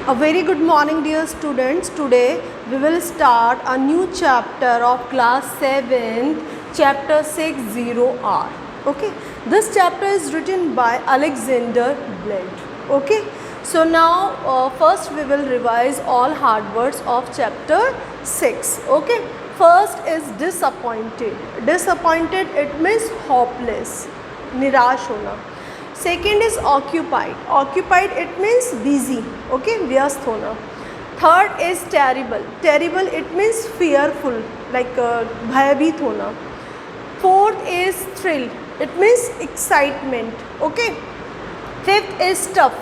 A very good morning, dear students. Today we will start a new chapter of class 7th, chapter 60R. Okay, this chapter is written by Alexander Bled. Okay, so now first we will revise all hard words of chapter 6. Okay, first is disappointed. Disappointed, it means hopeless, निराश होना. Second is occupied. Occupied it means busy. Okay, व्यस्त होना. Third is terrible. Terrible it means fearful, like भयभीत होना. Fourth is thrill. It means excitement. Okay. Fifth is stuff.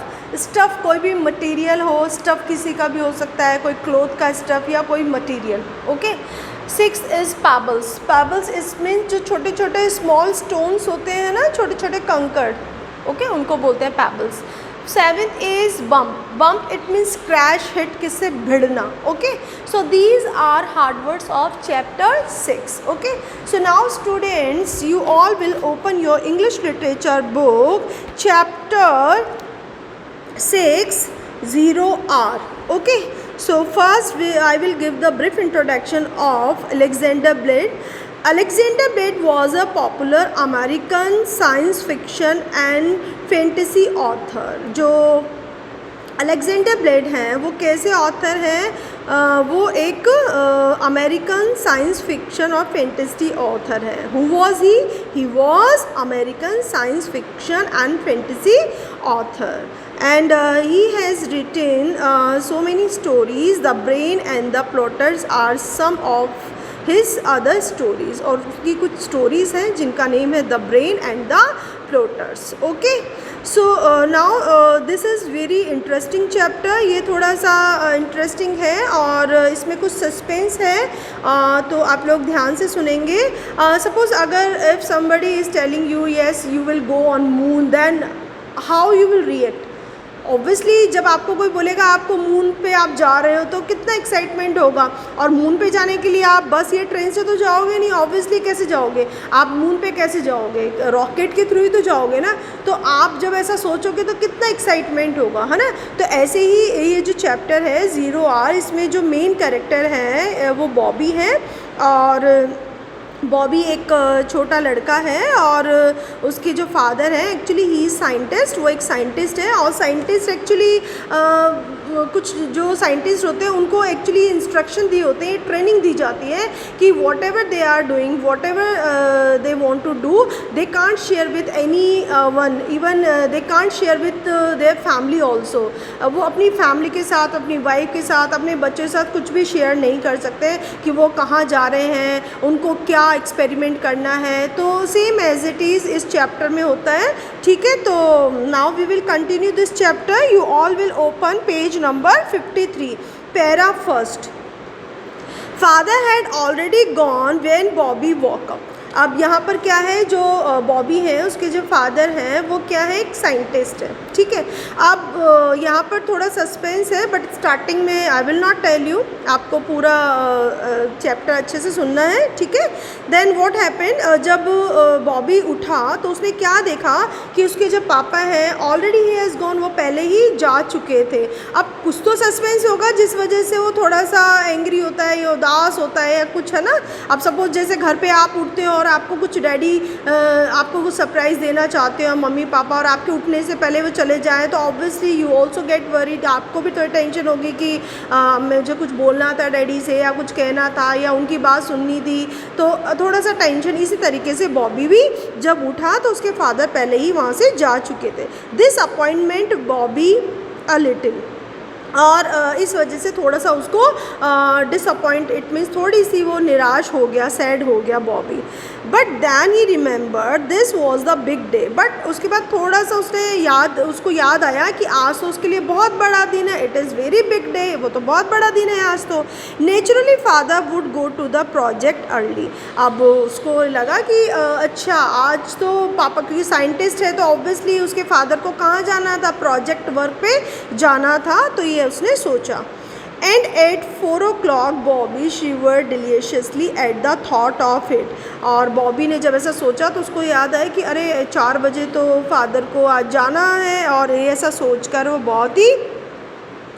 Stuff कोई भी material हो. Stuff किसी का भी हो सकता है, कोई क्लोथ का स्टफ़ या कोई material. Okay. Six is pebbles. Pebbles is mean जो छोटे छोटे स्मॉल स्टोन्स होते हैं ना, छोटे छोटे कंकड़. ओके, उनको बोलते हैं pebbles. Seventh is bump. Bump it means crash, hit, किससे भिड़ना. Okay, so these are hard words of chapter 6. Okay, so now students, you all will open your English literature book chapter 60R. Okay, so first I will give the brief introduction of Alexander Bled. Alexander Bled was a popular American science fiction and fantasy author. जो Alexander blade हैं वो कैसे author हैं? वो एक American science fiction और fantasy author हैं. Who was he? He was American science fiction and fantasy author. And he has written so many stories. The Brain and the Plotters are some of his other stories. और उसकी कुछ stories हैं जिनका name है The Brain and the Plotters. Okay, so now this is very interesting chapter. ये थोड़ा सा interesting है और इसमें कुछ suspense है, तो आप लोग ध्यान से सुनेंगे. Suppose अगर if somebody is telling you yes you will go on moon, then how you will react? Obviously जब आपको कोई बोलेगा आपको मून पे आप जा रहे हो तो कितना एक्साइटमेंट होगा. और मून पे जाने के लिए आप बस या ट्रेन से तो जाओगे नहीं. ऑब्वियसली कैसे जाओगे आप मून पे? कैसे जाओगे? रॉकेट के थ्रू ही तो जाओगे ना. तो आप जब ऐसा सोचोगे तो कितना एक्साइटमेंट होगा, है ना. तो ऐसे ही ये जो चैप्टर है 0R, इसमें जो मेन कैरेक्टर है वो बॉबी है. और बॉबी एक छोटा लड़का है और उसके जो फादर हैं एक्चुअली ही इज़ साइंटिस्ट. वो एक साइंटिस्ट है और साइंटिस्ट एक्चुअली कुछ जो साइंटिस्ट होते हैं उनको एक्चुअली इंस्ट्रक्शन दी होते हैं, ट्रेनिंग दी जाती है कि whatever they are doing, whatever they want to do, they can't share with anyone. Even they can't share with their family also. वो अपनी फैमिली के साथ, अपनी वाइफ के साथ, अपने बच्चों के साथ कुछ भी शेयर नहीं कर सकते कि वो कहाँ जा रहे हैं, उनको क्या एक्सपेरिमेंट करना है. तो सेम एज इट इज़ इस चैप्टर में होता है. ठीक है, तो now we will continue this chapter. You all will open page number 53, para first. Father had already gone when Bobby walk up. अब यहाँ पर क्या है, जो बॉबी है उसके जो फादर हैं वो क्या है, एक साइंटिस्ट है. ठीक है, अब यहाँ पर थोड़ा सस्पेंस है बट स्टार्टिंग में I will not tell you. आपको पूरा चैप्टर अच्छे से सुनना है. ठीक है. देन व्हाट हैपेंड, जब बॉबी उठा तो उसने क्या देखा कि उसके जो पापा हैं ऑलरेडी ही हैज़ गॉन, वो पहले ही जा चुके थे. अब कुछ तो सस्पेंस होगा जिस वजह से वो थोड़ा सा एंग्री होता है या उदास होता है या कुछ, है ना. अब सपोज जैसे घर पे आप उठते हो और आपको कुछ डैडी आपको कुछ सरप्राइज़ देना चाहते हो, मम्मी पापा, और आपके उठने से पहले वो चले जाएं तो obviously you also get worried. आपको भी थोड़ी टेंशन होगी कि मुझे कुछ बोलना था डैडी से या कुछ कहना था या उनकी बात सुननी थी, तो थोड़ा सा टेंशन. इसी तरीके से बॉबी भी जब उठा तो उसके फादर पहले ही वहाँ से जा चुके थे. This appointment Bobby a little, और इस वजह से थोड़ा सा उसको डिसअपॉइंट, इट मीन्स थोड़ी सी वो निराश हो गया, सैड हो गया Bobby. But then he remember this was the big day. But उसके बाद थोड़ा सा उसको याद आया कि आज तो उसके लिए बहुत बड़ा दिन है. It is very big day, वो तो बहुत बड़ा दिन है आज तो. Naturally father would go to the project early. अब उसको लगा कि अच्छा आज तो पापा, क्योंकि साइंटिस्ट है तो ऑब्वियसली उसके फादर को कहाँ जाना था, प्रोजेक्ट वर्क पे जाना था. तो ये उसने सोचा. And at 4 o'clock Bobby shivered deliciously at the thought of it. और बॉबी ने जब ऐसा सोचा तो उसको याद आया कि अरे 4 बजे तो फादर को आज जाना है, और ये ऐसा सोचकर वो बहुत ही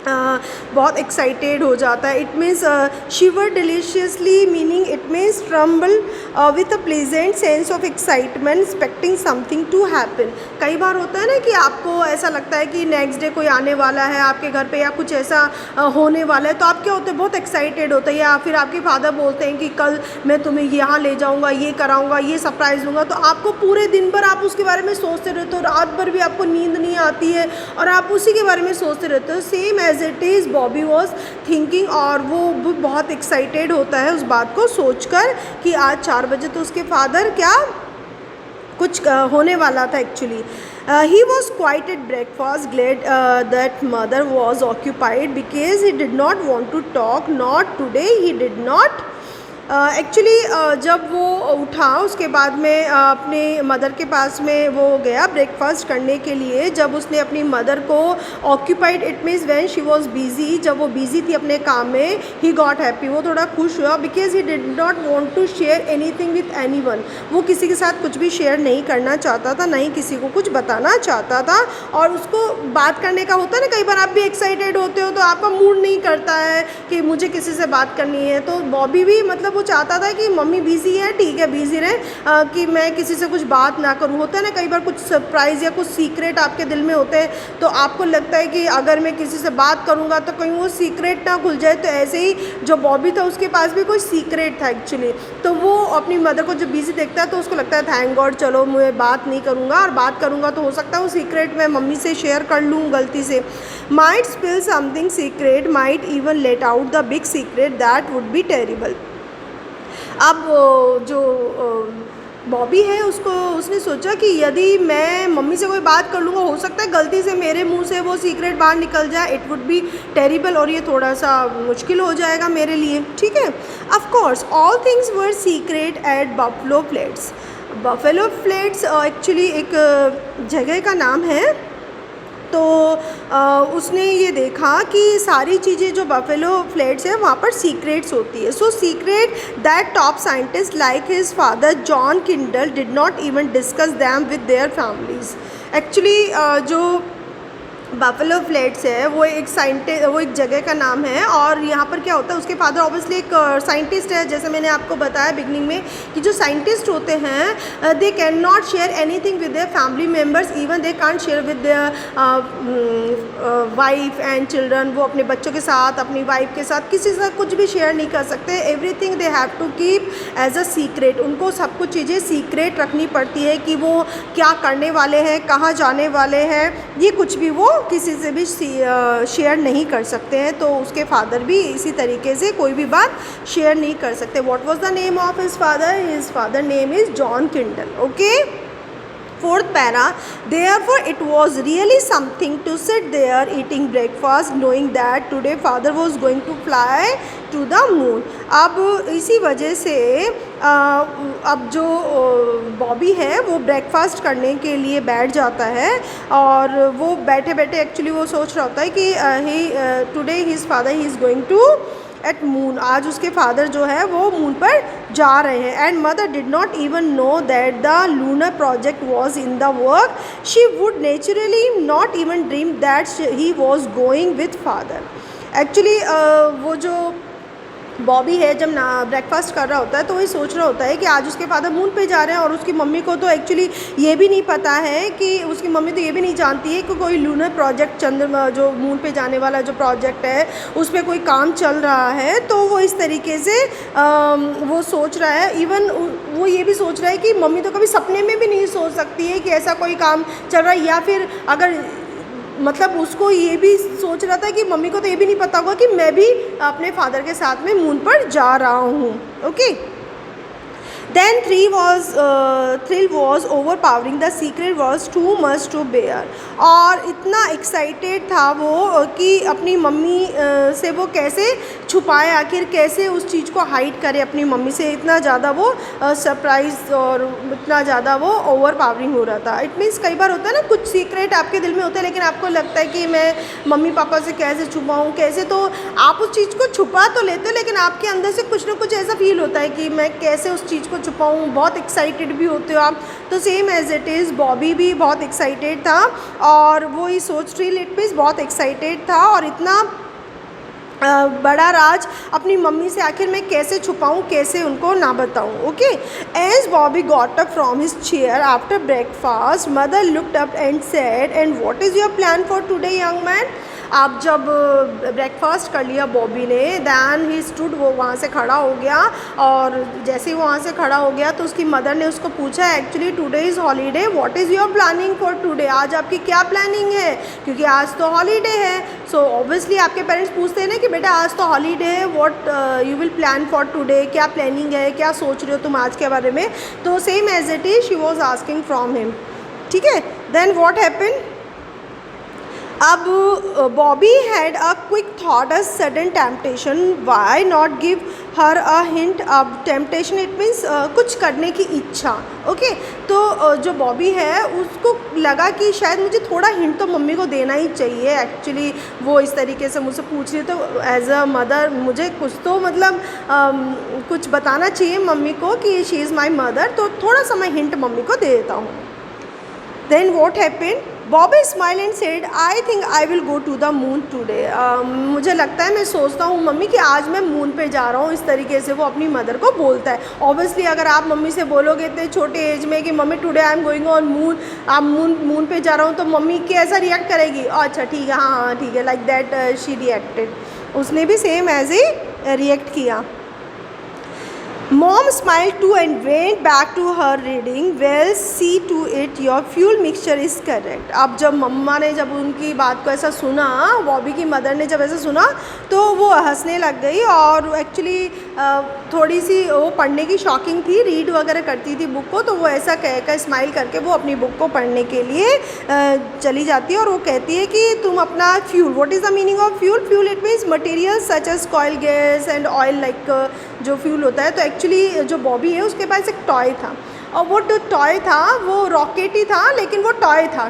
बहुत एक्साइटेड हो जाता है. It means shiver deliciously meaning it means tremble with a pleasant sense of excitement expecting something to happen. कई बार होता है ना कि आपको ऐसा लगता है कि नेक्स्ट डे कोई आने वाला है आपके घर पे या कुछ ऐसा होने वाला है, तो आप क्या होते हैं, बहुत एक्साइटेड होते हैं. या फिर आपके फादर बोलते हैं कि कल मैं तुम्हें यहाँ ले जाऊँगा, ये कराऊँगा, ये सरप्राइज़ दूँगा, तो आपको पूरे दिन भर आप उसके बारे में सोचते रहते हो, रात भर भी आपको नींद नहीं आती है और आप उसी के बारे में सोचते रहते हो. Same as it is Bobby was thinking, और वो बहुत एक्साइटेड होता है उस बात को सोचकर कि आज 4 बजे तो उसके फादर क्या कुछ होने वाला था. Actually he was quite at breakfast, glad that mother was occupied because he did not want to talk. Not today, he did not. Actually जब वो उठा उसके बाद में अपने मदर के पास में वो गया ब्रेकफास्ट करने के लिए. जब उसने अपनी मदर को occupied it means when she was busy, जब वो बिजी थी अपने काम में, ही गॉट हैप्पी, वो थोड़ा खुश हुआ because he did not want to share anything with anyone. वो किसी के साथ कुछ भी शेयर नहीं करना चाहता था, ना ही किसी को कुछ बताना चाहता था. और उसको बात करने का होता है ना, कई बार आप भी एक्साइटेड होते हो तो आपका मूड नहीं करता है कि मुझे किसी से बात करनी है. तो बॉबी भी मतलब वो चाहता था कि मम्मी बिजी है, ठीक है बिजी रहे, कि मैं किसी से कुछ बात ना करूं. होता है ना कई बार कुछ सरप्राइज़ या कुछ सीक्रेट आपके दिल में होते हैं, तो आपको लगता है कि अगर मैं किसी से बात करूंगा तो कहीं वो सीक्रेट ना खुल जाए. तो ऐसे ही जो बॉबी था उसके पास भी कोई सीक्रेट था एक्चुअली. तो वो अपनी मदर को जब बिजी देखता है तो उसको लगता है थैंक गॉड, चलो मैं बात नहीं करूँगा, और बात करूँगा तो हो सकता है वो सीक्रेट मैं मम्मी से शेयर कर लूँ गलती से. Might spill something secret, might even let out the big secret, that would be terrible. अब जो बॉबी है उसने सोचा कि यदि मैं मम्मी से कोई बात कर लूँगा, हो सकता है गलती से मेरे मुंह से वो सीक्रेट बाहर निकल जाए. इट वुड बी टेरिबल, और ये थोड़ा सा मुश्किल हो जाएगा मेरे लिए. ठीक है. Of course all things were secret at Buffalo Flats. Buffalo Flats actually एक जगह का नाम है. तो उसने ये देखा कि सारी चीज़ें जो बफेलो फ्लैट्स है वहाँ पर सीक्रेट्स होती है. So secret that top scientist like his father John Kindle did not even discuss them with their families. Actually जो बफेलो फ्लैट्स है वो एक जगह का नाम है, और यहाँ पर क्या होता है, उसके फादर ऑब्वियसली एक साइंटिस्ट है. जैसे मैंने आपको बताया बिगनिंग में कि जो साइंटिस्ट होते हैं they can not share anything with their family members, even they can't share with their wife and children. वो अपने बच्चों के साथ, अपनी वाइफ के साथ, किसी के साथ कुछ भी शेयर नहीं कर सकते. Everything they have to keep as a secret. उनको सब कुछ चीज़ें सीक्रेट रखनी पड़ती है कि वो क्या करने वाले हैं, कहाँ जाने वाले हैं, ये कुछ भी वो किसी से भी शेयर नहीं कर सकते हैं. तो उसके फादर भी इसी तरीके से कोई भी बात शेयर नहीं कर सकते. What was the name of his father? His father name is John Kindle. Okay. Fourth para, therefore it was really something to sit there eating breakfast knowing that today father was going to fly to the moon. अब इसी वजह से अब जो बॉबी है वो breakfast करने के लिए बैठ जाता है, और वो बैठे बैठे एक्चुअली वो सोच रहा होता है कि today his father he is going to at moon. आज उसके फादर जो है वो मून पर जा रहे हैं. And mother did not even know that the lunar project was in the work. She would naturally not even dream that he was going with father. Actually वो जो बॉबी है जब ना ब्रेकफास्ट कर रहा होता है तो वही सोच रहा होता है कि आज उसके फादर मून पे जा रहे हैं, और उसकी मम्मी को तो एक्चुअली ये भी नहीं पता है कि उसकी मम्मी तो ये भी नहीं जानती है कि कोई लूनर प्रोजेक्ट, चंद्रमा जो मून पे जाने वाला जो प्रोजेक्ट है उस पर कोई काम चल रहा है. तो वो इस तरीके से वो सोच रहा है. इवन वो ये भी सोच रहा है कि मम्मी तो कभी सपने में भी नहीं सोच सकती है कि ऐसा कोई काम चल रहा है, या फिर अगर मतलब उसको ये भी सोच रहा था कि मम्मी को तो ये भी नहीं पता होगा कि मैं भी अपने फादर के साथ में मून पर जा रहा हूँ. Okay. Then thrill was overpowering. The secret was too much to bear. और इतना एक्साइटेड था वो कि अपनी मम्मी से वो कैसे छुपाए, आखिर कैसे उस चीज़ को हाइड करे अपनी मम्मी से. इतना ज़्यादा वो सरप्राइज और इतना ज़्यादा वो ओवर पावरिंग हो रहा था. इट मीन्स कई बार होता है ना कुछ सीक्रेट आपके दिल में होता है, लेकिन आपको लगता है कि मैं मम्मी पापा से कैसे छुपाऊँ, कैसे, तो आप उस चीज़ को छुपा तो लेते हो, लेकिन आपके अंदर से कुछ ना कुछ ऐसा फील होता है कि मैं कैसे उस चीज़ को छुपाऊँ, बहुत एक्साइटेड भी होते हो आप। तो same as it is Bobby भी बहुत एक्साइटेड था और वो ये सोच रही लिटमिस बहुत एक्साइटेड था और इतना बड़ा राज अपनी मम्मी से आखिर मैं कैसे छुपाऊँ, कैसे उनको ना बताऊँ। Okay, as Bobby got up from his chair after breakfast, mother looked up and said, and what is your plan for today young man. आप जब ब्रेकफास्ट कर लिया बॉबी ने, दैन ही स्टूड, वो वहाँ से खड़ा हो गया और जैसे ही वो वहाँ से खड़ा हो गया तो उसकी मदर ने उसको पूछा, actually today is holiday, what is your planning for today, आज आपकी क्या प्लानिंग है, क्योंकि आज तो हॉलीडे है। सो ऑब्वियसली आपके पेरेंट्स पूछते हैं ना कि बेटा आज तो हॉलीडे है, what you will plan for today, क्या प्लानिंग है, क्या सोच रहे हो तुम आज के बारे में। तो same as it is she was asking from him. ठीक है, देन व्हाट हैपन, अब Bobby had a quick thought, a sudden temptation, why not give her a hint. अब टेम्पटेशन इट मीन्स कुछ करने की इच्छा। ओके, तो जो बॉबी है उसको लगा कि शायद मुझे थोड़ा हिंट तो मम्मी को देना ही चाहिए। एक्चुअली वो इस तरीके से मुझसे पूछ रही है तो एज अ मदर मुझे कुछ तो मतलब कुछ बताना चाहिए मम्मी को कि शी इज़ माई मदर, तो थोड़ा सा मैं हिंट मम्मी को दे देता हूँ। Then what happen, Bobby smile and said, I think I will go to the moon today. मुझे लगता है, मैं सोचता हूँ मम्मी कि आज मैं मून पे जा रहा हूँ। इस तरीके से वो अपनी मदर को बोलता है। ऑब्वियसली अगर आप मम्मी से बोलोगे इतने छोटे एज में कि mummy today I am going on moon, आप मून पे जा रहा हूँ, तो मम्मी कैसा रिएक्ट करेगी, अच्छा ठीक है, हाँ हाँ ठीक है, लाइक दैट शी रिएक्टेड। उसने भी सेम एज ही रिएक्ट किया। Mom smiled too and went back to her reading. Well, see to it your fuel mixture is correct. अब जब मम्मा ने जब उनकी बात को ऐसा सुना, बॉबी की मदर ने जब ऐसा सुना तो वो हंसने लग गई और एक्चुअली थोड़ी सी वो पढ़ने की शौकीन थी, रीड वगैरह करती थी बुक को, तो वो ऐसा कहकर स्माइल करके वो अपनी बुक को पढ़ने के लिए चली जाती है और वो कहती है कि तुम अपना fuel, what is the meaning of fuel, fuel it means material such as coal gas and oil, like जो फ्यूल होता है। तो एक्चुअली जो बॉबी है उसके पास एक टॉय था और वो जो टॉय था वो रॉकेट ही था, लेकिन वो टॉय था,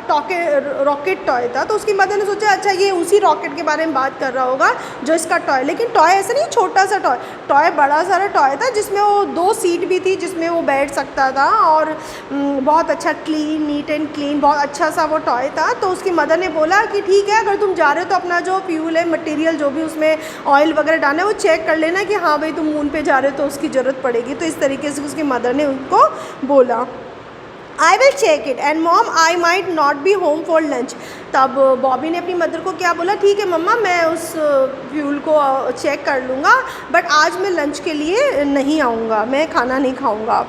रॉकेट टॉय था। तो उसकी मदर ने सोचा अच्छा ये उसी रॉकेट के बारे में बात कर रहा होगा जो इसका टॉय, लेकिन टॉय ऐसा नहीं छोटा सा टॉय बड़ा सारा टॉय था जिसमें वो 2 सीट भी थी जिसमें वो बैठ सकता था और बहुत अच्छा क्लीन, नीट एंड क्लीन, बहुत अच्छा सा वो टॉय था। तो उसकी मदर ने बोला कि ठीक है, अगर तुम जा रहे हो तो अपना जो फ्यूल है, मटेरियल जो भी उसमें ऑयल वगैरह डालना है वो चेक कर लेना कि हाँ भाई तुम मून पे जा रहे हो तो उसकी ज़रूरत पड़ेगी। तो इस तरीके से उसकी मदर ने उनको बोला, I will check it and mom I might not be home for lunch. तब बॉबी ने अपनी मदर को क्या बोला, ठीक है मम्मा मैं उस फ्यूल को चेक कर लूँगा, बट आज मैं लंच के लिए नहीं आऊँगा, मैं खाना नहीं खाऊँगा।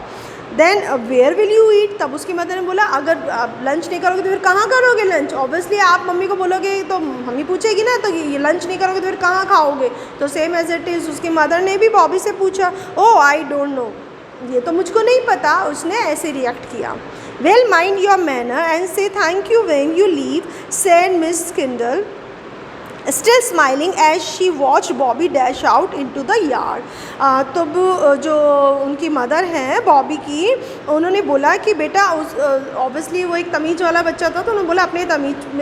Then where will you eat, तब उसकी मदर ने बोला अगर आप लंच नहीं करोगे तो फिर कहाँ करोगे लंच। ऑब्वियसली आप मम्मी को बोलोगे तो मम्मी पूछेगी ना, तो ये लंच नहीं करोगे तो फिर कहाँ खाओगे। तो सेम एज इट इज़ उसकी मदर ने भी बॉबी से पूछा, ओह आई डोंट नो, ये तो मुझको नहीं पता, उसने ऐसे रिएक्ट किया। Well mind your manner and say thank you when you leave, said miss Kindle still smiling as she watch Bobby dash out into the yard. तब जो उनकी मदर हैं बॉबी की, उन्होंने बोला कि बेटा उस ऑब्वियसली वो एक तमीज़ वाला बच्चा था, तो उन्होंने बोला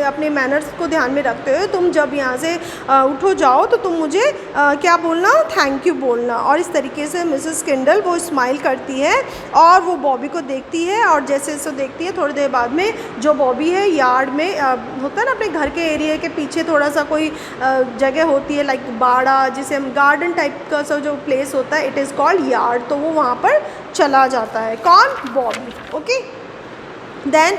अपने मैनर्स को ध्यान में रखते हुए तुम जब यहाँ से उठो जाओ तो तुम मुझे क्या बोलना, थैंक यू बोलना। और इस तरीके से मिसेस किंडल वो स्माइल करती है और वो बॉबी को देखती है और जैसे जैसे देखती है थोड़ी देर बाद में जो बॉबी है यार्ड में होता है ना, अपने घर के एरिया के पीछे थोड़ा सा कोई जगह होती है लाइक बाड़ा, जिसे हम गार्डन टाइप का सा जो प्लेस होता है, इट इज़ कॉल्ड यार्ड। तो वो वहाँ पर चला जाता है, कौन, Bobby. Okay, then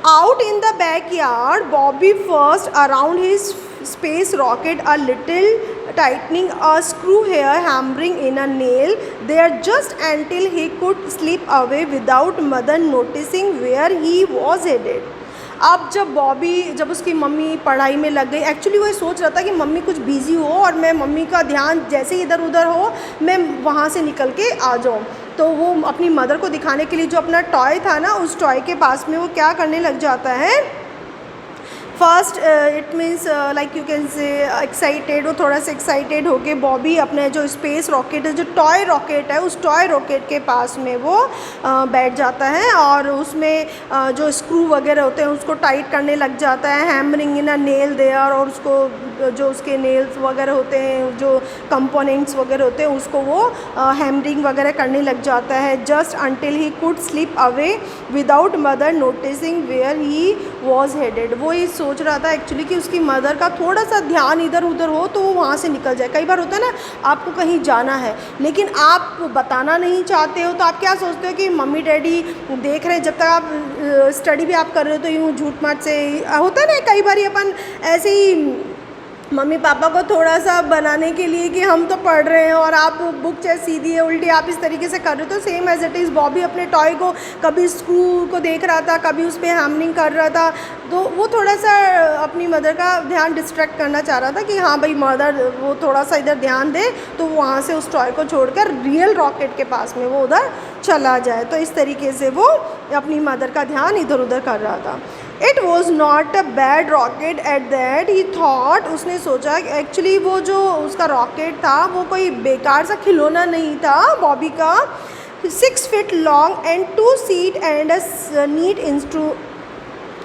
out in the backyard Bobby first around his space rocket a little, tightening a screw here, hammering in a nail there just until he could slip away without mother noticing where he was headed. अब जब उसकी mummy पढ़ाई में लग गई, actually वो सोच रहा था कि मम्मी कुछ बिज़ी हो और मैं मम्मी का ध्यान जैसे ही इधर उधर हो मैं वहाँ से निकल के आ जाऊँ। तो वो अपनी मदर को दिखाने के लिए जो अपना टॉय था ना, उस टॉय के पास में वो क्या करने लग जाता है first it means like you can say excited, वो थोड़ा सा एक्साइटेड होके बॉबी अपने जो स्पेस रॉकेट है, जो टॉय रॉकेट है, उस टॉय रॉकेट के पास में वो बैठ जाता है और उसमें जो स्क्रू वगैरह होते हैं उसको टाइट करने लग जाता है, hammering in a nail there, और उसको जो उसके नेल्स वगैरह होते हैं, जो कंपोनेंट्स वगैरह होते हैं, उसको वो हैमरिंग वगैरह करने लग जाता है, just until he could slip away without mother noticing where he was headed. वो ये सोच रहा था एक्चुअली कि उसकी मदर का थोड़ा सा ध्यान इधर उधर हो तो वो वहाँ से निकल जाए। कई बार होता है ना, आपको कहीं जाना है लेकिन आप बताना नहीं चाहते हो, तो आप क्या सोचते हो कि मम्मी डैडी देख रहे हैं, जब तक आप स्टडी भी आप कर रहे हो तो यूँ झूठ मूठ से होता है ना, कई बार अपन ऐसे ही मम्मी पापा को थोड़ा सा बनाने के लिए कि हम तो पढ़ रहे हैं और आप बुक चाहे सीधी है उल्टी आप इस तरीके से कर रहे हो। तो same as it is Bobby अपने टॉय को कभी स्क्रू को देख रहा था, कभी उस पर हैमरिंग कर रहा था, तो वो थोड़ा सा अपनी मदर का ध्यान डिस्ट्रैक्ट करना चाह रहा था कि हाँ भाई मदर वो थोड़ा सा इधर ध्यान दे, तो वहाँ से उस टॉय को छोड़कर रियल रॉकेट के पास में वो उधर चला जाए। तो इस तरीके से वो अपनी मदर का ध्यान इधर उधर कर रहा था। It was not a bad rocket at that he thought, उसने सोचा एक्चुअली वो जो उसका रॉकेट था वो कोई बेकार सा खिलौना नहीं था बॉबी का। 6 feet long and 2 seat and a neat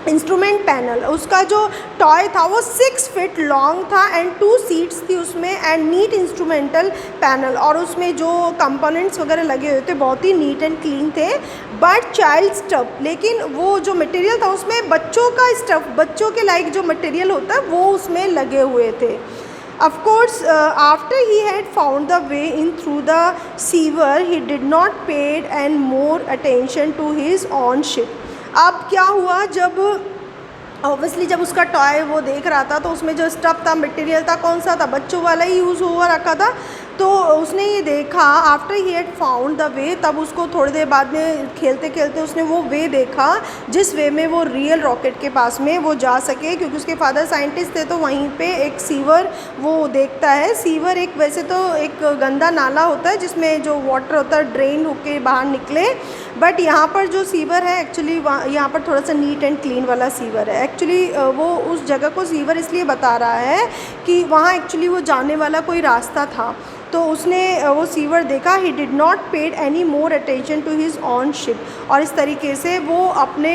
instrument panel, उसका जो टॉय था वो 6 feet लॉन्ग था एंड 2 seats थी उसमें एंड नीट इंस्ट्रूमेंटल पैनल, और उसमें जो कंपोनेंट्स वगैरह लगे हुए थे बहुत ही नीट एंड क्लीन थे। बट चाइल्ड स्टफ, लेकिन वो जो मटेरियल था उसमें बच्चों का स्टफ, बच्चों के लाइक जो मटेरियल होता है वो उसमें लगे हुए थे। Of course, after he had found the way in through the sewer, he did not pay and more attention to his own ship. अब क्या हुआ, जब ऑब्वियसली जब उसका टॉय वो देख रहा था तो उसमें जो स्टफ़ था, मटेरियल था, कौन सा था, बच्चों वाला ही यूज़ हुआ रखा था। तो उसने ये देखा after he had found the way, तब उसको थोड़ी देर बाद में खेलते खेलते उसने वो वे देखा जिस वे में वो रियल रॉकेट के पास में वो जा सके, क्योंकि उसके फादर साइंटिस्ट थे। तो वहीं पे एक सीवर वो देखता है। सीवर एक वैसे तो एक गंदा नाला होता है जिसमें जो वाटर होता है ड्रेन होके बाहर निकले, बट यहाँ पर जो सीवर है एक्चुअली यहाँ पर थोड़ा सा नीट एंड क्लीन वाला सीवर है। एक्चुअली वो उस जगह को सीवर इसलिए बता रहा है कि वहाँ एक्चुअली वो जाने वाला कोई रास्ता था, तो उसने वो सीवर देखा। He did not paid any more attention to his on ship, और इस तरीके से वो अपने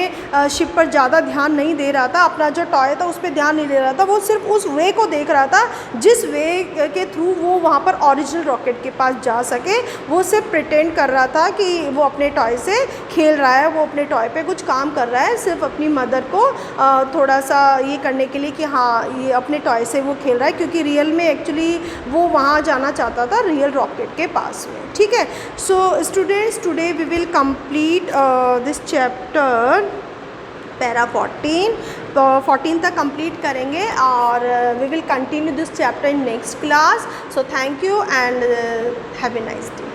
शिप पर ज़्यादा ध्यान नहीं दे रहा था, अपना जो टॉय था उस पर ध्यान नहीं दे रहा था, वो सिर्फ उस वे को देख रहा था जिस वे के थ्रू वो वहाँ पर ओरिजिनल रॉकेट के पास जा सके। वो सिर्फ प्रिटेंड कर रहा था कि वो अपने टॉय से खेल रहा है, वो अपने टॉय पे कुछ काम कर रहा है, सिर्फ अपनी मदर को थोड़ा सा ये करने के लिए कि हाँ ये अपने टॉय से वो खेल रहा है, क्योंकि रियल में एक्चुअली वो वहाँ जाना चाहता था रियल रॉकेट के पास में। ठीक है, so students today we will complete this chapter para 14 तक कंप्लीट करेंगे, और we will continue this chapter in next class. So thank you and have a nice day.